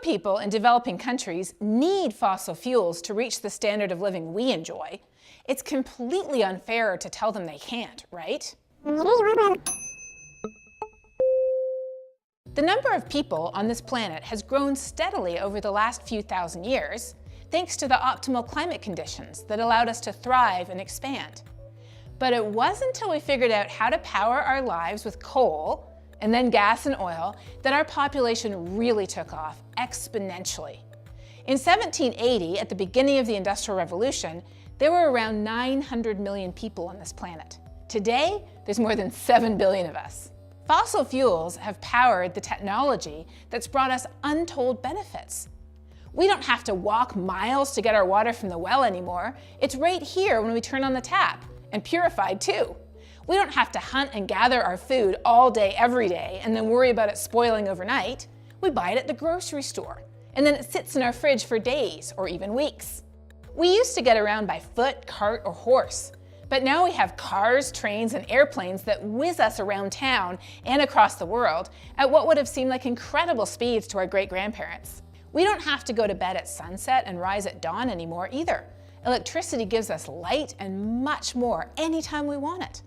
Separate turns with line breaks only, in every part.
people in developing countries need fossil fuels to reach the standard of living we enjoy, it's completely unfair to tell them they can't, right? The number of people on this planet has grown steadily over the last few thousand years, thanks to the optimal climate conditions that allowed us to thrive and expand. But it wasn't until we figured out how to power our lives with coal, and then gas and oil, that our population really took off exponentially. In 1780, at the beginning of the Industrial Revolution, there were around 900 million people on this planet. Today, there's more than 7 billion of us. Fossil fuels have powered the technology that's brought us untold benefits. We don't have to walk miles to get our water from the well anymore. It's right here when we turn on the tap, and purified too. We don't have to hunt and gather our food all day, every day, and then worry about it spoiling overnight. We buy it at the grocery store, and then it sits in our fridge for days or even weeks. We used to get around by foot, cart, or horse, but now we have cars, trains, and airplanes that whiz us around town and across the world at what would have seemed like incredible speeds to our great-grandparents. We don't have to go to bed at sunset and rise at dawn anymore either. Electricity gives us light and much more anytime we want it.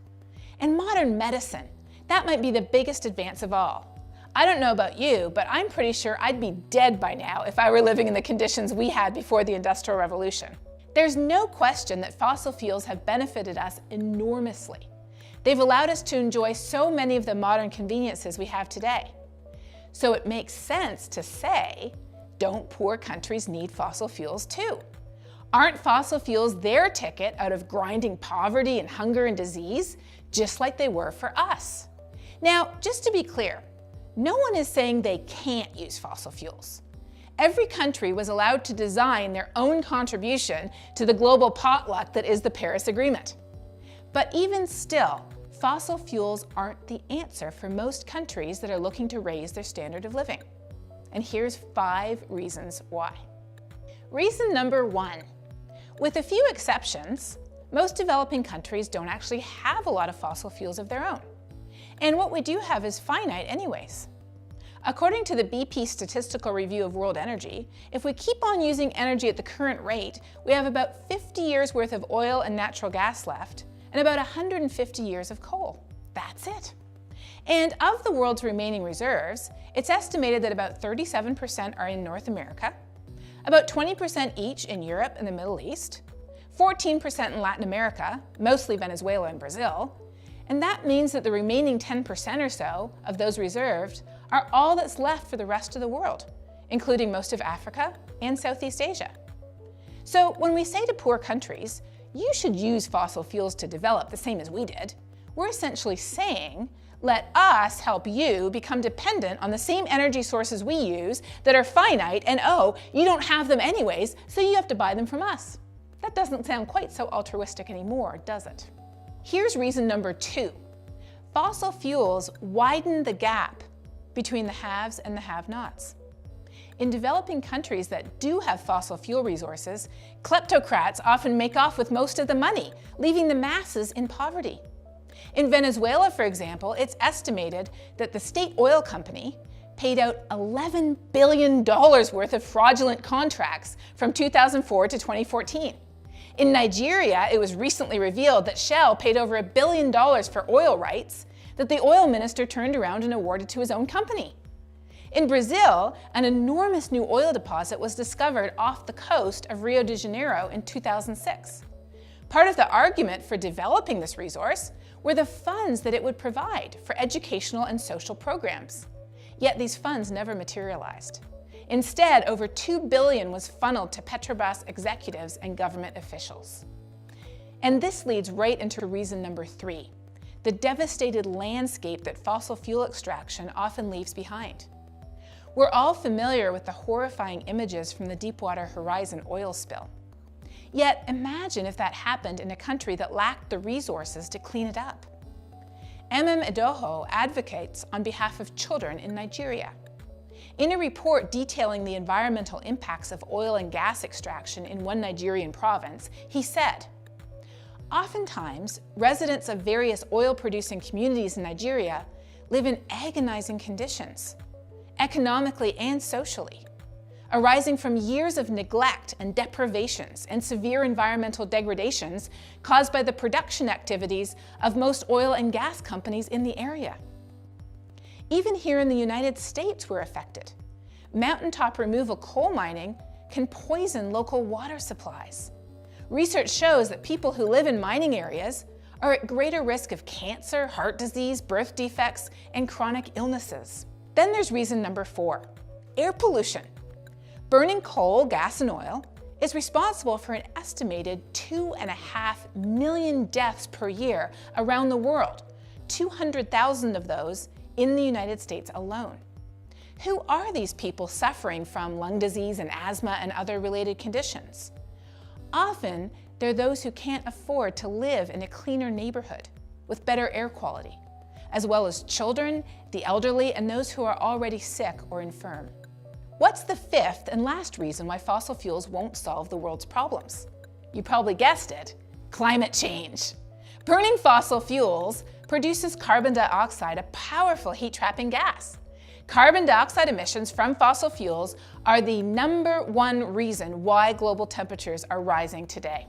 And modern medicine, that might be the biggest advance of all. I don't know about you, but I'm pretty sure I'd be dead by now if I were living in the conditions we had before the Industrial Revolution. There's no question that fossil fuels have benefited us enormously. They've allowed us to enjoy so many of the modern conveniences we have today. So it makes sense to say, don't poor countries need fossil fuels too? Aren't fossil fuels their ticket out of grinding poverty and hunger and disease, just like they were for us? Now, just to be clear, no one is saying they can't use fossil fuels. Every country was allowed to design their own contribution to the global potluck that is the Paris Agreement. But even still, fossil fuels aren't the answer for most countries that are looking to raise their standard of living. And here's 5 reasons why. Reason number 1. With a few exceptions, most developing countries don't actually have a lot of fossil fuels of their own. And what we do have is finite anyways. According to the BP Statistical Review of World Energy, if we keep on using energy at the current rate, we have about 50 years worth of oil and natural gas left, and about 150 years of coal. That's it. And of the world's remaining reserves, it's estimated that about 37% are in North America, about 20% each in Europe and the Middle East, 14% in Latin America, mostly Venezuela and Brazil, and that means that the remaining 10% or so of those reserved are all that's left for the rest of the world, including most of Africa and Southeast Asia. So when we say to poor countries, you should use fossil fuels to develop the same as we did, we're essentially saying, let us help you become dependent on the same energy sources we use that are finite, and oh, you don't have them anyways, so you have to buy them from us. That doesn't sound quite so altruistic anymore, does it? Here's reason number 2. Fossil fuels widen the gap between the haves and the have-nots. In developing countries that do have fossil fuel resources, kleptocrats often make off with most of the money, leaving the masses in poverty. In Venezuela, for example, it's estimated that the state oil company paid out $11 billion worth of fraudulent contracts from 2004 to 2014. In Nigeria, it was recently revealed that Shell paid over $1 billion for oil rights that the oil minister turned around and awarded to his own company. In Brazil, an enormous new oil deposit was discovered off the coast of Rio de Janeiro in 2006. Part of the argument for developing this resource were the funds that it would provide for educational and social programs. Yet these funds never materialized. Instead, over $2 billion was funneled to Petrobras executives and government officials. And this leads right into reason number 3. The devastated landscape that fossil fuel extraction often leaves behind. We're all familiar with the horrifying images from the Deepwater Horizon oil spill. Yet imagine if that happened in a country that lacked the resources to clean it up. Edoho advocates on behalf of children in Nigeria. In a report detailing the environmental impacts of oil and gas extraction in one Nigerian province, he said, "Oftentimes, residents of various oil-producing communities in Nigeria live in agonizing conditions, economically and socially. arising from years of neglect and deprivations and severe environmental degradations caused by the production activities of most oil and gas companies in the area. Even here in the United States, we're affected. Mountaintop removal coal mining can poison local water supplies. Research shows that people who live in mining areas are at greater risk of cancer, heart disease, birth defects, and chronic illnesses. Then there's reason number 4, air pollution. Burning coal, gas, and oil is responsible for an estimated 2.5 million deaths per year around the world, 200,000 of those in the United States alone. Who are these people suffering from lung disease and asthma and other related conditions? Often, they're those who can't afford to live in a cleaner neighborhood with better air quality, as well as children, the elderly, and those who are already sick or infirm. What's the 5th and last reason why fossil fuels won't solve the world's problems? You probably guessed it, climate change. Burning fossil fuels produces carbon dioxide, a powerful heat-trapping gas. Carbon dioxide emissions from fossil fuels are the #1 reason why global temperatures are rising today.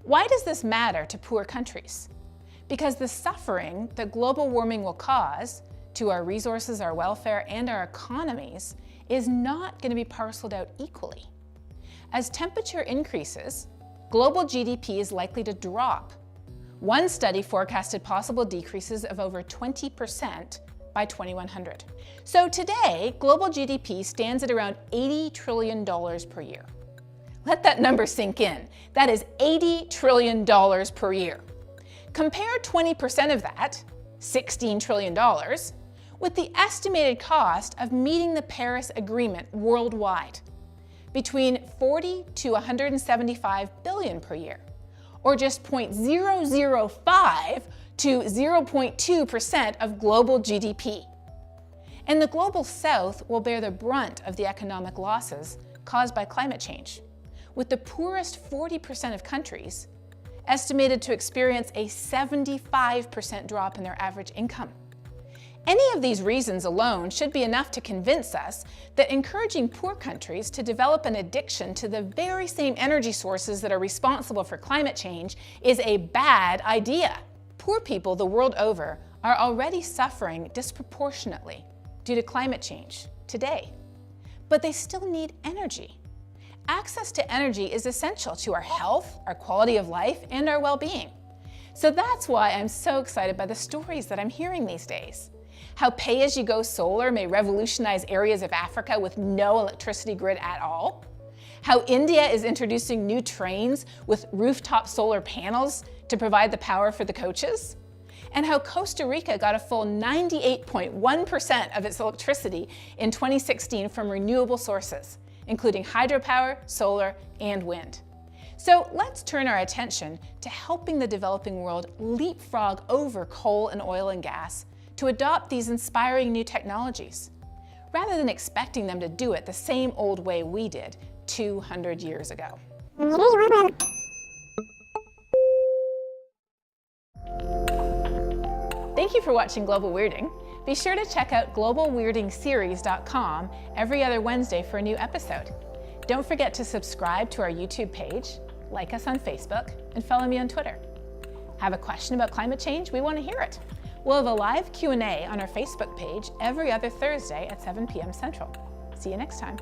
Why does this matter to poor countries? Because the suffering that global warming will cause to our resources, our welfare, and our economies is not going to be parceled out equally. As temperature increases, global GDP is likely to drop. One study forecasted possible decreases of over 20% by 2100. So today, global GDP stands at around $80 trillion per year. Let that number sink in. That is $80 trillion per year. Compare 20% of that, $16 trillion, with the estimated cost of meeting the Paris Agreement worldwide, between 40 to 175 billion per year, or just 0.005 to 0.2% of global GDP. And the global south will bear the brunt of the economic losses caused by climate change, with the poorest 40% of countries estimated to experience a 75% drop in their average income. Any of these reasons alone should be enough to convince us that encouraging poor countries to develop an addiction to the very same energy sources that are responsible for climate change is a bad idea. Poor people the world over are already suffering disproportionately due to climate change today, but they still need energy. Access to energy is essential to our health, our quality of life, and our well-being. So that's why I'm so excited by the stories that I'm hearing these days. How pay-as-you-go solar may revolutionize areas of Africa with no electricity grid at all. How India is introducing new trains with rooftop solar panels to provide the power for the coaches. And how Costa Rica got a full 98.1% of its electricity in 2016 from renewable sources, including hydropower, solar, and wind. So let's turn our attention to helping the developing world leapfrog over coal and oil and gas to adopt these inspiring new technologies, rather than expecting them to do it the same old way we did 200 years ago. Thank you for watching Global Weirding. Be sure to check out globalweirdingseries.com every other Wednesday for a new episode. Don't forget to subscribe to our YouTube page, like us on Facebook, and follow me on Twitter. Have a question about climate change? We want to hear it. We'll have a live Q&A on our Facebook page every other Thursday at 7 p.m. Central. See you next time.